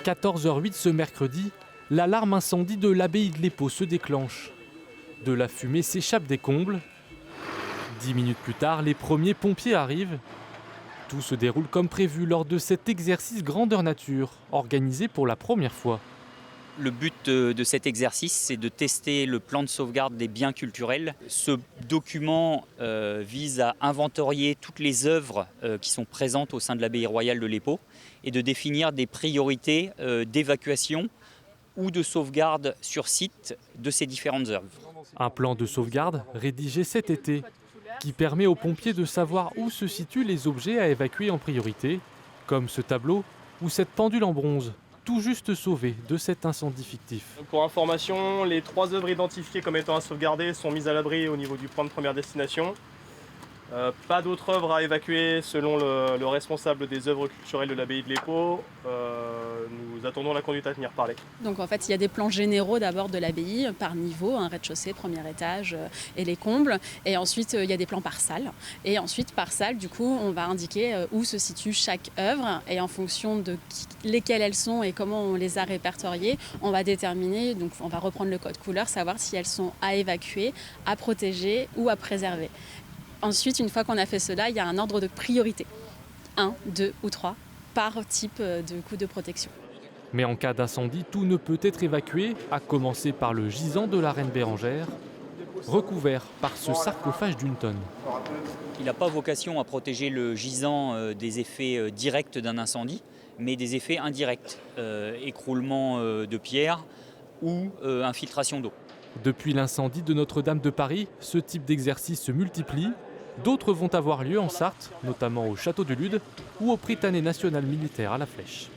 14h08 ce mercredi, l'alarme incendie de l'abbaye de l'Épau se déclenche. De la fumée s'échappe des combles. 10 minutes plus tard, les premiers pompiers arrivent. Tout se déroule comme prévu lors de cet exercice grandeur nature, organisé pour la première fois. Le but de cet exercice, c'est de tester le plan de sauvegarde des biens culturels. Ce document vise à inventorier toutes les œuvres qui sont présentes au sein de l'abbaye royale de l'Épau et de définir des priorités d'évacuation ou de sauvegarde sur site de ces différentes œuvres. Un plan de sauvegarde rédigé cet été qui permet aux pompiers de savoir où se situent les objets à évacuer en priorité, comme ce tableau ou cette pendule en bronze, tout juste sauvée de cet incendie fictif. Pour information, les 3 œuvres identifiées comme étant à sauvegarder sont mises à l'abri au niveau du point de première destination. Pas d'autres œuvres à évacuer selon le responsable des œuvres culturelles de l'abbaye de l'Épau. Nous attendons la conduite à tenir parler. Donc en fait, il y a des plans généraux d'abord de l'abbaye par niveau, un rez-de-chaussée, premier étage et les combles. Et ensuite, il y a des plans par salle. Et ensuite, par salle, du coup, on va indiquer où se situe chaque œuvre. Et en fonction de lesquelles elles sont et comment on les a répertoriées, on va déterminer, donc on va reprendre le code couleur, savoir si elles sont à évacuer, à protéger ou à préserver. Ensuite, une fois qu'on a fait cela, il y a un ordre de priorité. 1, 2 ou 3 par type de coup de protection. Mais en cas d'incendie, tout ne peut être évacué, à commencer par le gisant de la reine Bérengère, recouvert par ce sarcophage d'1 tonne. Il n'a pas vocation à protéger le gisant des effets directs d'un incendie, mais des effets indirects, écroulement de pierres ou infiltration d'eau. Depuis l'incendie de Notre-Dame de Paris, ce type d'exercice se multiplie. D'autres vont avoir lieu en Sarthe, notamment au château de Lude ou au Prytanée national militaire à la Flèche.